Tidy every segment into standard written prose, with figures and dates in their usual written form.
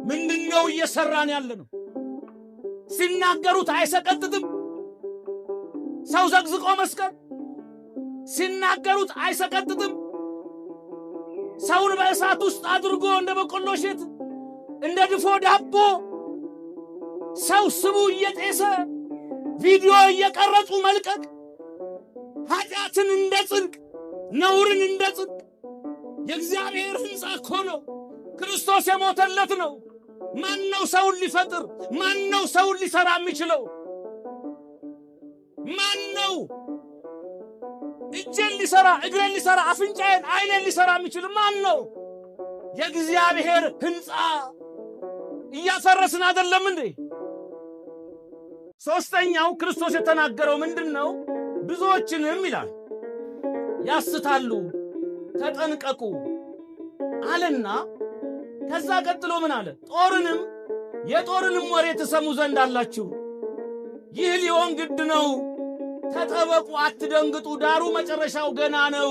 ምንድነው እየሰራን ያለነው? ሲናገሩት አይሰቀጥጥም? ሰው ዘግዝቆ መስቀል ሲናገሩት አይሰቀጥጥም? ሰውን በእሳት ውስጥ አድርጎ እንደ በቆሎ እሸት እንደ ድፎ ዳቦ ሰው ስቡ እየጤሰ ቪዲዮ እየቀረጹ መልቀቅ፣ ኃጢአትን እንደ ጽድቅ ነውርን እንደ ጽድቅ። የእግዚአብሔር ሕንፃ እኮ ነው። ክርስቶስ የሞተለት ነው። ማን ነው ሰውን ሊፈጥር? ማን ነው ሰውን ሊሰራ የሚችለው? ማን ነው እጄን ሊሰራ፣ እግሬን ሊሰራ፣ አፍንጫዬን፣ አይኔን ሊሰራ የሚችል ማን ነው? የእግዚአብሔር ሕንፃ እያፈረስን አይደለም እንዴ? ሶስተኛው ክርስቶስ የተናገረው ምንድነው? ብዙዎችንም ይላል ያስታሉ፣ ተጠንቀቁ አለና ከዛ ቀጥሎ ምን አለ? የጦርንም ወሬ ትሰሙ ዘንድ አላችሁ። ይህ ሊሆን ግድ ነው። ተጠበቁ፣ አትደንግጡ፣ ዳሩ መጨረሻው ገና ነው።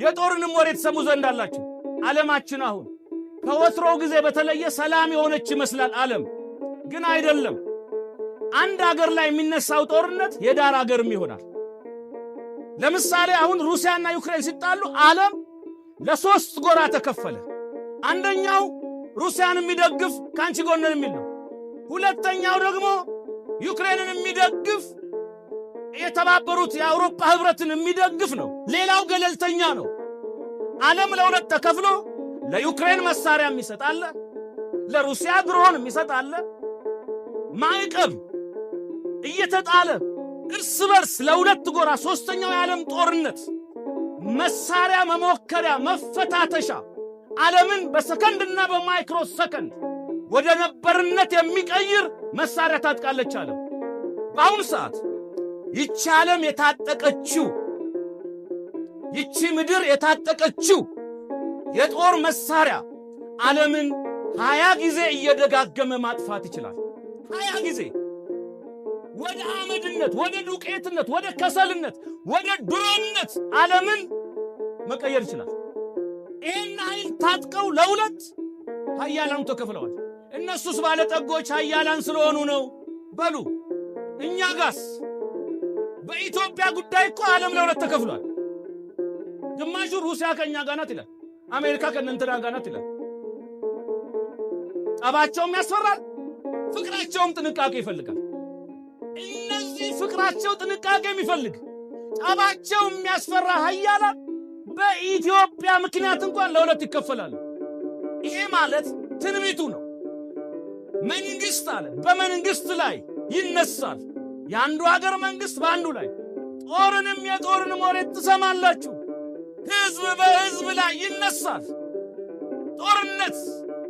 የጦርንም ወሬ ትሰሙ ዘንድ አላችሁ። ዓለማችን አሁን ከወትሮው ጊዜ በተለየ ሰላም የሆነች ይመስላል። ዓለም ግን አይደለም። አንድ አገር ላይ የሚነሳው ጦርነት የዳር አገርም ይሆናል። ለምሳሌ አሁን ሩሲያና ዩክሬን ሲጣሉ ዓለም ለሶስት ጎራ ተከፈለ። አንደኛው ሩሲያን የሚደግፍ ካንቺ ጎንን የሚል ነው። ሁለተኛው ደግሞ ዩክሬንን የሚደግፍ የተባበሩት የአውሮፓ ህብረትን የሚደግፍ ነው። ሌላው ገለልተኛ ነው። ዓለም ለሁለት ተከፍሎ ለዩክሬን መሳሪያ የሚሰጣለ፣ ለሩሲያ ድሮን የሚሰጣለ። ማዕቀብ እየተጣለ እርስ በርስ ለሁለት ጎራ። ሶስተኛው የዓለም ጦርነት መሳሪያ መሞከሪያ፣ መፈታተሻ፣ ዓለምን በሰከንድና በማይክሮ ሰከንድ ወደ ነበርነት የሚቀይር መሳሪያ ታጥቃለች ዓለም። በአሁኑ ሰዓት ይቺ ዓለም የታጠቀችው፣ ይቺ ምድር የታጠቀችው የጦር መሳሪያ ዓለምን 20 ጊዜ እየደጋገመ ማጥፋት ይችላል። 20 ጊዜ ወደ አመድነት፣ ወደ ዱቄትነት፣ ወደ ከሰልነት፣ ወደ ድሮነት ዓለምን መቀየር ይችላል። ይህን ኃይል ታጥቀው ለሁለት ኃያላኑ ተከፍለዋል። እነሱስ ባለጠጎች ኃያላን ስለሆኑ ነው በሉ። እኛ ጋስ በኢትዮጵያ ጉዳይ እኮ ዓለም ለሁለት ተከፍሏል። ግማሹ ሩሲያ ከእኛ ጋር ናት ይላል፣ አሜሪካ ከእነንትና ጋር ናት ይላል። ጠባቸውም ያስፈራል፣ ፍቅራቸውም ጥንቃቄ ይፈልጋል። እነዚህ ፍቅራቸው ጥንቃቄ የሚፈልግ ጠባቸው የሚያስፈራ ኃያላን በኢትዮጵያ ምክንያት እንኳን ለሁለት ይከፈላሉ። ይሄ ማለት ትንቢቱ ነው። መንግስት አለ በመንግስት ላይ ይነሳል። የአንዱ ሀገር መንግስት በአንዱ ላይ። የጦርንም ወሬ ትሰማላችሁ። ህዝብ በህዝብ ላይ ይነሳል። ጦርነት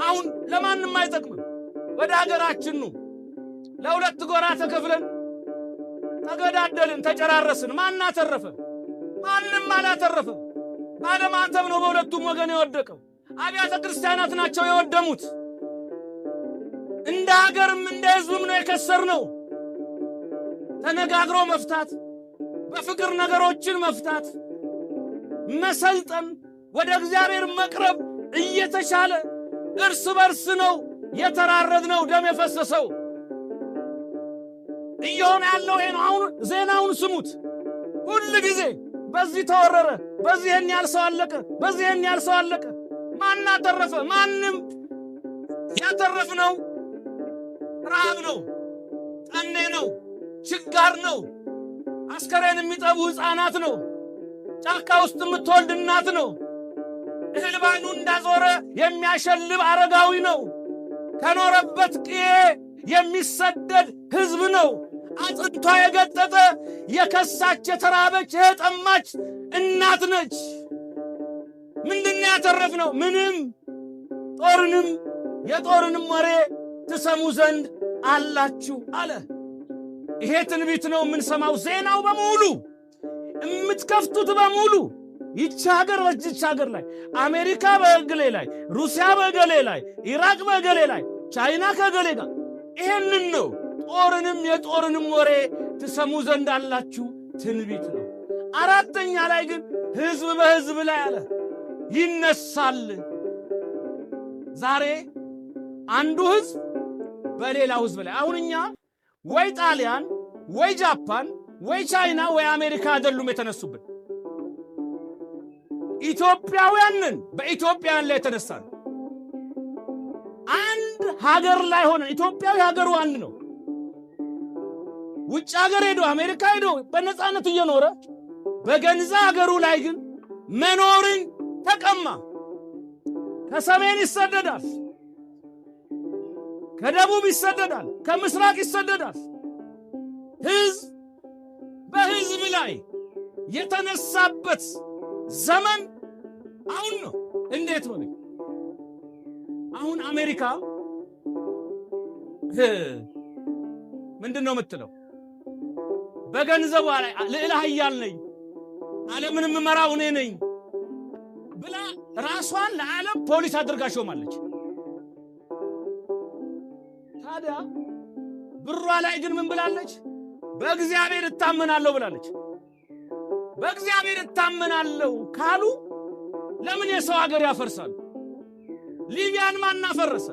አሁን ለማንም አይጠቅምም። ወደ ሀገራችን ነው ለሁለት ጎራ ተከፍለን ተገዳደልን፣ ተጨራረስን። ማን አተረፈ? ማንም አላተረፈም። ባለማተብ ነው በሁለቱም ወገን የወደቀው። አብያተ ክርስቲያናት ናቸው የወደሙት። እንደ ሀገርም እንደ ህዝብም ነው የከሰርነው። ተነጋግሮ መፍታት፣ በፍቅር ነገሮችን መፍታት፣ መሰልጠን፣ ወደ እግዚአብሔር መቅረብ እየተቻለ እርስ በርስ ነው የተራረድነው፣ ደም የፈሰሰው። እየሆነ ያለው ይሄ ነው። አሁን ዜናውን ስሙት። ሁሉ ጊዜ በዚህ ተወረረ፣ በዚህ ይህን ያህል ሰው አለቀ፣ በዚህ ይህን ያህል ሰው አለቀ። ማን አተረፈ? ማንም። ያተረፍነው ረሃብ ነው፣ ጠኔ ነው፣ ችጋር ነው፣ አስከሬን የሚጠቡ ሕፃናት ነው፣ ጫካ ውስጥ የምትወልድ እናት ነው፣ እህል ባይኑ እንዳዞረ የሚያሸልብ አረጋዊ ነው፣ ከኖረበት ቅዬ የሚሰደድ ሕዝብ ነው፣ አጥንቷ የገጠጠ የከሳች የተራበች የጠማች እናት ነች። ምንድነው ያተረፍነው? ምንም። የጦርንም ወሬ ትሰሙ ዘንድ አላችሁ አለ። ይሄ ትንቢት ነው የምንሰማው። ዜናው በሙሉ የምትከፍቱት በሙሉ ይቺ ሀገር በዚች ሀገር ላይ፣ አሜሪካ በእገሌ ላይ፣ ሩሲያ በእገሌ ላይ፣ ኢራቅ በእገሌ ላይ፣ ቻይና ከእገሌ ጋር። ይሄንን ነው የጦርንም ወሬ ትሰሙ ዘንድ አላችሁ ትንቢት ነው። አራተኛ ላይ ግን ህዝብ በህዝብ ላይ አለ ይነሳል። ዛሬ አንዱ ህዝብ በሌላው ህዝብ ላይ አሁን እኛ ወይ ጣሊያን ወይ ጃፓን ወይ ቻይና ወይ አሜሪካ አይደሉም የተነሱብን። ኢትዮጵያውያንን በኢትዮጵያውያን ላይ የተነሳን አንድ ሀገር ላይ ሆነን ኢትዮጵያዊ ሀገሩ አንድ ነው። ውጭ ሀገር ሄዶ አሜሪካ ሄዶ በነፃነት እየኖረ በገንዛ ሀገሩ ላይ ግን መኖርን ተቀማ። ከሰሜን ይሰደዳል፣ ከደቡብ ይሰደዳል፣ ከምስራቅ ይሰደዳል። ህዝብ በህዝብ ላይ የተነሳበት ዘመን አሁን ነው። እንዴት ነው? አሁን አሜሪካ ምንድነው የምትለው? በገንዘቧ ላይ ልዕለ ኃያል ነኝ፣ ዓለምን መራው እኔ ነኝ ብላ ራሷን ለዓለም ፖሊስ አድርጋ ሾማለች። ታዲያ ብሯ ላይ ግን ምን ብላለች? በእግዚአብሔር እታመናለሁ ብላለች። በእግዚአብሔር እታመናለሁ ካሉ ለምን የሰው ሀገር ያፈርሳሉ? ሊቢያን ማን አፈረሰ?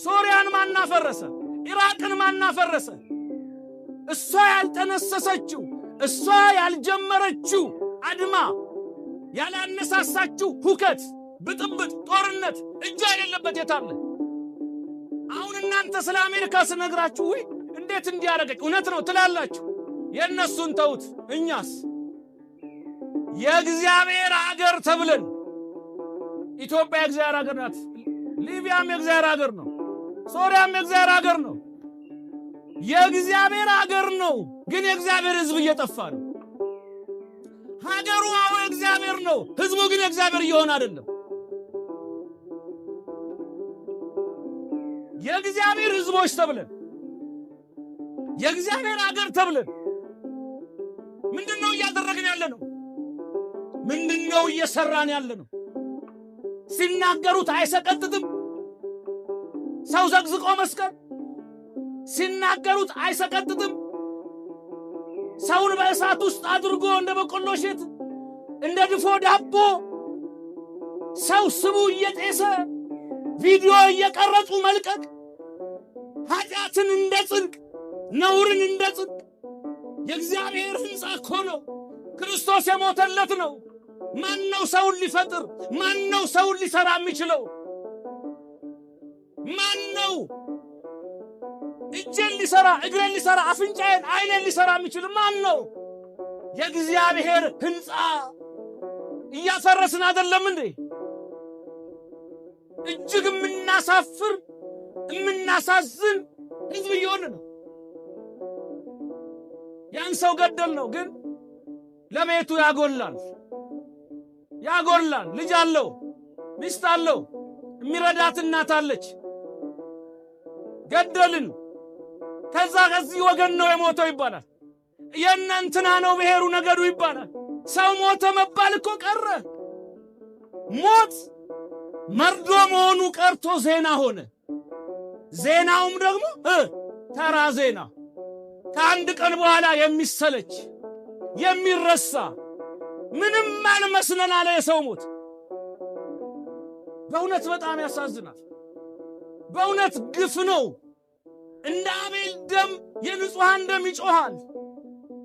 ሶሪያን ማን አፈረሰ? ኢራቅን ማን አፈረሰ? እሷ ያልጠነሰሰችው እሷ ያልጀመረችው አድማ ያላነሳሳችው ሁከት፣ ብጥብጥ፣ ጦርነት እጇ የሌለበት የታለ? አሁን እናንተ ስለ አሜሪካ ስነግራችሁ ወይ እንዴት እንዲያረገች እውነት ነው ትላላችሁ። የእነሱን ተውት። እኛስ የእግዚአብሔር ሀገር ተብለን ኢትዮጵያ የእግዚአብሔር ሀገር ናት። ሊቢያም የእግዚአብሔር ሀገር ነው። ሶሪያም የእግዚአብሔር ሀገር ነው። የእግዚአብሔር ሀገር ነው። ግን የእግዚአብሔር ሕዝብ እየጠፋ ነው። ሀገሩ አዎ የእግዚአብሔር ነው። ሕዝቡ ግን የእግዚአብሔር እየሆነ አይደለም። የእግዚአብሔር ሕዝቦች ተብለን የእግዚአብሔር ሀገር ተብለን ምንድነው እያደረግን ያለ ነው? ምንድነው እየሰራን ያለ ነው? ሲናገሩት አይሰቀጥጥም? ሰው ዘግዝቆ መስቀል ሲናገሩት አይሰቀጥጥም? ሰውን በእሳት ውስጥ አድርጎ እንደ በቆሎ እሸት እንደ ድፎ ዳቦ ሰው ስቡ እየጤሰ ቪዲዮ እየቀረጹ መልቀቅ ኃጢአትን እንደ ጽድቅ ነውርን እንደ ጽድቅ የእግዚአብሔር ሕንፃ እኮ ነው። ክርስቶስ የሞተለት ነው። ማን ነው ሰውን ሊፈጥር? ማን ነው ሰውን ሊሰራ የሚችለው? ማን ነው እጄን ሊሰራ እግሬን ሊሰራ አፍንጫዬን አይኔን ሊሰራ የሚችል ማን ነው? የእግዚአብሔር ሕንፃ እያፈረስን አይደለም እንዴ? እጅግ የምናሳፍር የምናሳዝን ሕዝብ እየሆነ ነው። ያን ሰው ገደል ነው፣ ግን ለቤቱ ያጎላል። ልጅ አለው፣ ሚስት አለው፣ የሚረዳት እናት አለች። ገደልን። ከዛ ከዚህ ወገን ነው የሞተው ይባላል። የእናንትና ነው ብሔሩ ነገዱ ይባላል። ሰው ሞተ መባል እኮ ቀረ። ሞት መርዶ መሆኑ ቀርቶ ዜና ሆነ። ዜናውም ደግሞ ተራ ዜና፣ ከአንድ ቀን በኋላ የሚሰለች የሚረሳ ምንም አልመስለን አለ የሰው ሞት። በእውነት በጣም ያሳዝናል። በእውነት ግፍ ነው። እንደ አቤል ደም የንጹሐን ደም ይጮሃል።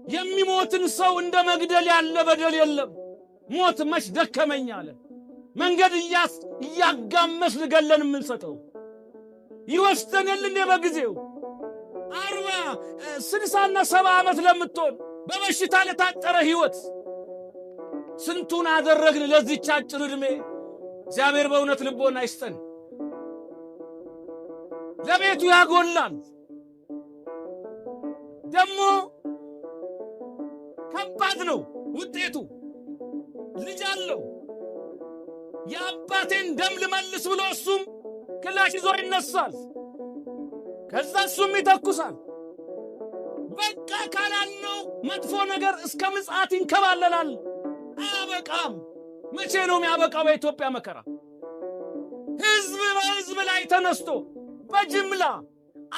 የሚሞትን ሰው እንደ መግደል ያለ በደል የለም። ሞት መች ደከመኝ አለ። መንገድ እያጋመስ ልገለን የምንሰጠው ይወስደንል እንደ በጊዜው 40 60 70 ዓመት ለምትሆን በበሽታ ለታጠረ ሕይወት ስንቱን አደረግን ለዚህች አጭር ዕድሜ። እግዚአብሔር በእውነት ልቦና ይስጠን። ለቤቱ ያጎላል። ደግሞ ከባድ ነው ውጤቱ። ልጅ አለው። የአባቴን ደም ልመልስ ብሎ እሱም ክላሽ ይዞ ይነሳል። ከዛ እሱም ይተኩሳል። በቃ ካላልነው መጥፎ ነገር እስከ ምጽአት ይንከባለላል። አያበቃም። መቼ ነው የሚያበቃው? በኢትዮጵያ መከራ ሕዝብ በሕዝብ ላይ ተነስቶ በጅምላ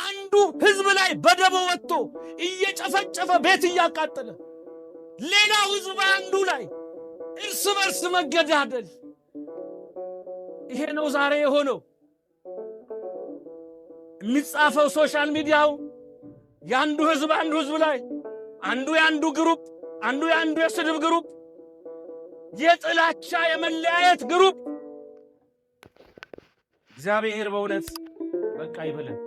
አንዱ ሕዝብ ላይ በደቦ ወጥቶ እየጨፈጨፈ ቤት እያቃጠለ፣ ሌላው ሕዝብ በአንዱ ላይ እርስ በርስ መገዳደል። ይሄ ነው ዛሬ የሆነው። የሚጻፈው ሶሻል ሚዲያው ያንዱ ህዝብ ላይ አንዱ ያንዱ ግሩፕ አንዱ ያንዱ የስድብ ግሩፕ የጥላቻ የመለያየት ግሩፕ እግዚአብሔር በእውነት በቃ ይበለን።